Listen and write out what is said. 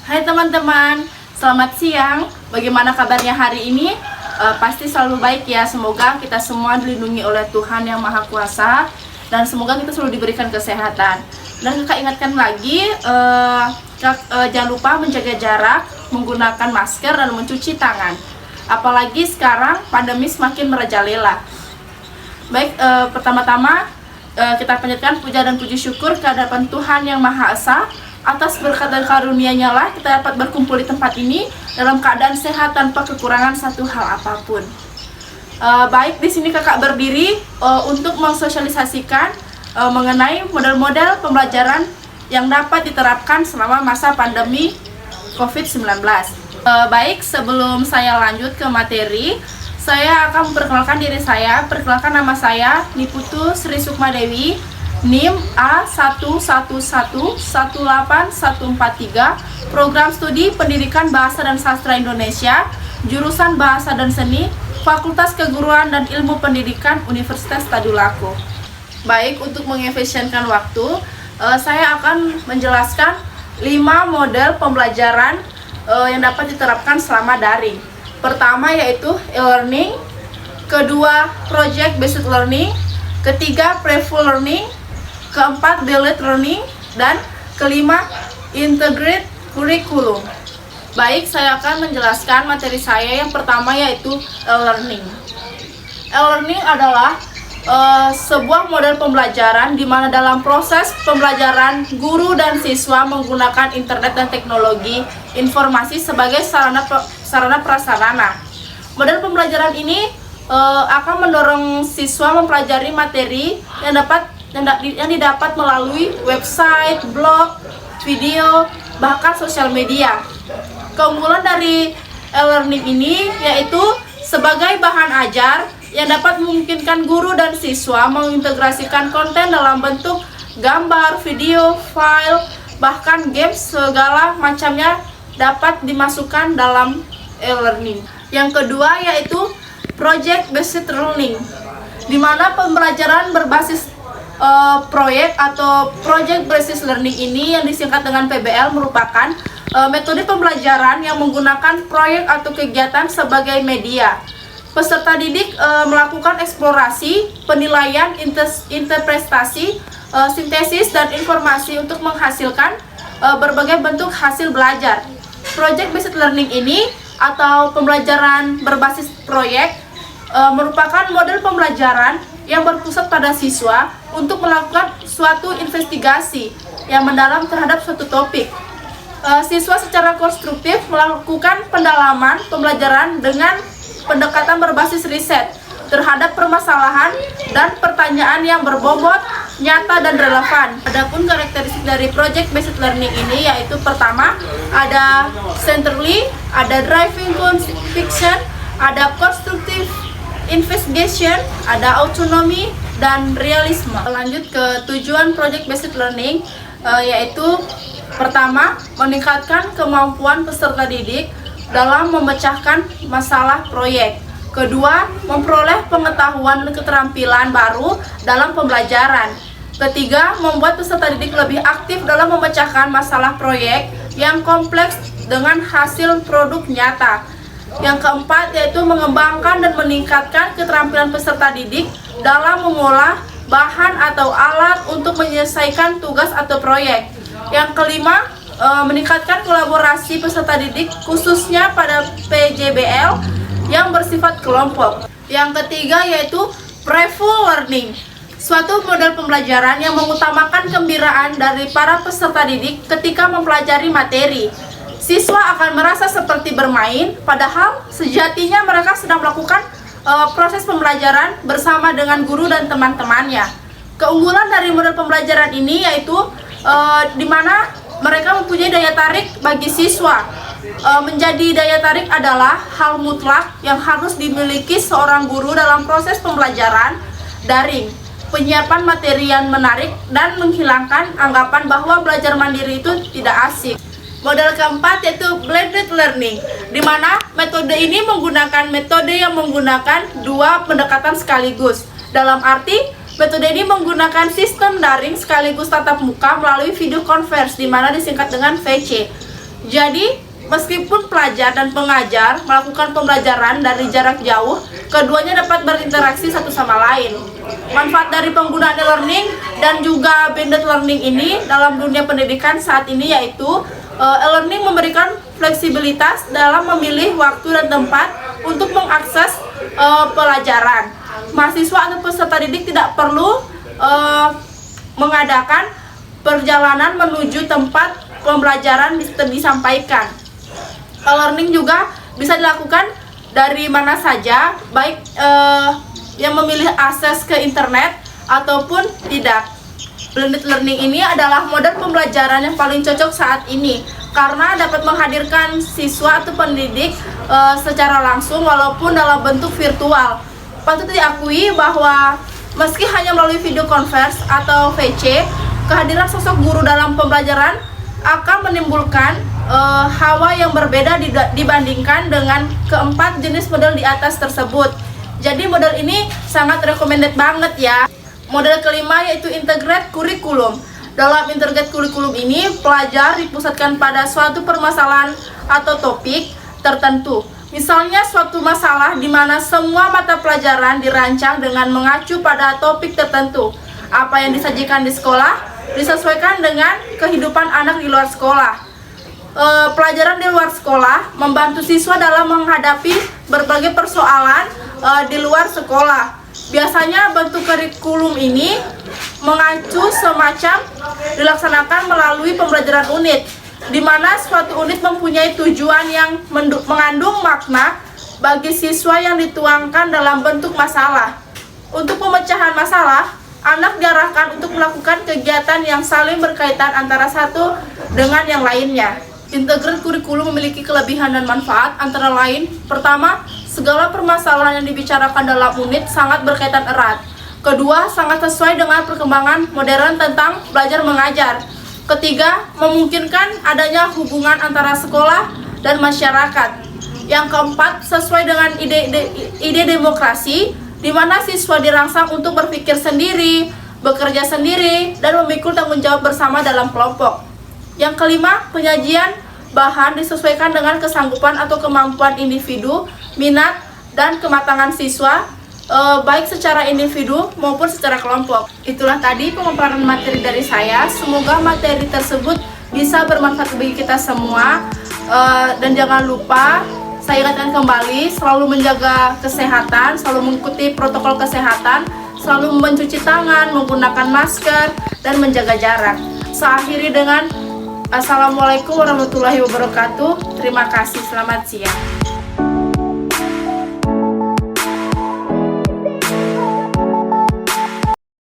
Hai teman-teman, selamat siang. Bagaimana kabarnya hari ini? Pasti selalu baik ya. Semoga kita semua dilindungi oleh Tuhan Yang Maha Kuasa dan semoga kita selalu diberikan kesehatan. Dan kakak ingatkan lagi, jangan lupa menjaga jarak, menggunakan masker dan mencuci tangan. Apalagi sekarang pandemi semakin merajalela. Baik, pertama-tama kita panjatkan puja dan puji syukur kehadapan Tuhan Yang Maha Esa. Atas berkat dan karunia-Nya lah kita dapat berkumpul di tempat ini dalam keadaan sehat tanpa kekurangan satu hal apapun. Baik, di sini kakak berdiri untuk mensosialisasikan mengenai model-model pembelajaran yang dapat diterapkan selama masa pandemi COVID-19. Baik, sebelum saya lanjut ke materi, saya akan memperkenalkan diri saya. Perkenalkan, nama saya Niputu Sri Sukma Dewi, NIM A11118143, Program Studi Pendidikan Bahasa dan Sastra Indonesia, Jurusan Bahasa dan Seni, Fakultas Keguruan dan Ilmu Pendidikan Universitas Tadulako. Baik, untuk mengefisienkan waktu, saya akan menjelaskan 5 model pembelajaran yang dapat diterapkan selama daring. Pertama yaitu e-learning, kedua project based learning, ketiga pre-full learning, keempat blended learning, dan kelima integrated curriculum. Baik, saya akan menjelaskan materi saya. Yang pertama yaitu e-learning. E-learning adalah sebuah model pembelajaran di mana dalam proses pembelajaran guru dan siswa menggunakan internet dan teknologi informasi sebagai sarana prasarana. Model pembelajaran ini akan mendorong siswa mempelajari materi yang didapat melalui website, blog, video, bahkan sosial media. Keunggulan dari e-learning ini yaitu sebagai bahan ajar yang dapat memungkinkan guru dan siswa mengintegrasikan konten dalam bentuk gambar, video, file, bahkan games segala macamnya dapat dimasukkan dalam e-learning. Yang kedua yaitu project based learning, di mana pembelajaran berbasis proyek atau project based learning ini yang disingkat dengan PBL merupakan metode pembelajaran yang menggunakan proyek atau kegiatan sebagai media. Peserta didik melakukan eksplorasi, penilaian, interpretasi, sintesis, dan informasi untuk menghasilkan berbagai bentuk hasil belajar. Project based learning ini atau pembelajaran berbasis proyek merupakan model pembelajaran yang berpusat pada siswa untuk melakukan suatu investigasi yang mendalam terhadap suatu topik. Siswa secara konstruktif melakukan pendalaman pembelajaran dengan pendekatan berbasis riset terhadap permasalahan dan pertanyaan yang berbobot, nyata, dan relevan. Adapun karakteristik dari project based learning ini yaitu pertama ada centrally, ada driving conviction, ada constructive investigation, ada autonomy, dan realisme. Lanjut ke tujuan project based learning, yaitu pertama, meningkatkan kemampuan peserta didik dalam memecahkan masalah proyek. Kedua, memperoleh pengetahuan dan keterampilan baru dalam pembelajaran. Ketiga, membuat peserta didik lebih aktif dalam memecahkan masalah proyek yang kompleks dengan hasil produk nyata. Yang keempat yaitu mengembangkan dan meningkatkan keterampilan peserta didik dalam mengolah bahan atau alat untuk menyelesaikan tugas atau proyek. Yang kelima, meningkatkan kolaborasi peserta didik khususnya pada PJBL yang bersifat kelompok. Yang ketiga yaitu pre-full learning, suatu model pembelajaran yang mengutamakan kegembiraan dari para peserta didik ketika mempelajari materi. Siswa akan merasa seperti bermain, padahal sejatinya mereka sedang melakukan proses pembelajaran bersama dengan guru dan teman-temannya. Keunggulan dari model pembelajaran ini yaitu di mana mereka mempunyai daya tarik bagi siswa. Menjadi daya tarik adalah hal mutlak yang harus dimiliki seorang guru dalam proses pembelajaran daring. Penyiapan materi yang menarik dan menghilangkan anggapan bahwa belajar mandiri itu tidak asik. Model keempat yaitu blended learning, di mana metode ini menggunakan metode yang menggunakan dua pendekatan sekaligus. Dalam arti, metode ini menggunakan sistem daring sekaligus tatap muka melalui video conference, di mana disingkat dengan VC. Jadi, meskipun pelajar dan pengajar melakukan pembelajaran dari jarak jauh, keduanya dapat berinteraksi satu sama lain. Manfaat dari penggunaan e-learning dan juga blended learning ini dalam dunia pendidikan saat ini yaitu e-learning memberikan fleksibilitas dalam memilih waktu dan tempat untuk mengakses pelajaran. Mahasiswa atau peserta didik tidak perlu mengadakan perjalanan menuju tempat pembelajaran disampaikan. E-learning juga bisa dilakukan dari mana saja, baik yang memilih akses ke internet ataupun tidak. Blended learning ini adalah model pembelajaran yang paling cocok saat ini karena dapat menghadirkan siswa atau pendidik secara langsung walaupun dalam bentuk virtual. Patut diakui bahwa meski hanya melalui video conference atau VC, kehadiran sosok guru dalam pembelajaran akan menimbulkan hawa yang berbeda dibandingkan dengan keempat jenis model di atas tersebut. Jadi model ini sangat recommended banget ya. Model kelima yaitu integrate kurikulum. Dalam integrate kurikulum ini, pelajar dipusatkan pada suatu permasalahan atau topik tertentu. Misalnya suatu masalah di mana semua mata pelajaran dirancang dengan mengacu pada topik tertentu. Apa yang disajikan di sekolah disesuaikan dengan kehidupan anak di luar sekolah. Pelajaran di luar sekolah membantu siswa dalam menghadapi berbagai persoalan di luar sekolah. Biasanya bentuk kurikulum ini mengacu semacam dilaksanakan melalui pembelajaran unit, di mana suatu unit mempunyai tujuan yang mengandung makna bagi siswa yang dituangkan dalam bentuk masalah. Untuk pemecahan masalah, anak diarahkan untuk melakukan kegiatan yang saling berkaitan antara satu dengan yang lainnya. Integrate kurikulum memiliki kelebihan dan manfaat antara lain. Pertama, segala permasalahan yang dibicarakan dalam unit sangat berkaitan erat. Kedua, sangat sesuai dengan perkembangan modern tentang belajar mengajar. Ketiga, memungkinkan adanya hubungan antara sekolah dan masyarakat. Yang keempat, sesuai dengan ide demokrasi, di mana siswa dirangsang untuk berpikir sendiri, bekerja sendiri, dan memikul tanggung jawab bersama dalam kelompok. Yang kelima, penyajian bahan disesuaikan dengan kesanggupan atau kemampuan individu, minat, dan kematangan siswa, baik secara individu maupun secara kelompok. Itulah tadi pemaparan materi dari saya. Semoga materi tersebut bisa bermanfaat bagi kita semua. Dan jangan lupa, saya ingatkan kembali, selalu menjaga kesehatan, selalu mengikuti protokol kesehatan, selalu mencuci tangan, menggunakan masker, dan menjaga jarak. Saya akhiri dengan Assalamualaikum warahmatullahi wabarakatuh. Terima kasih, selamat siang.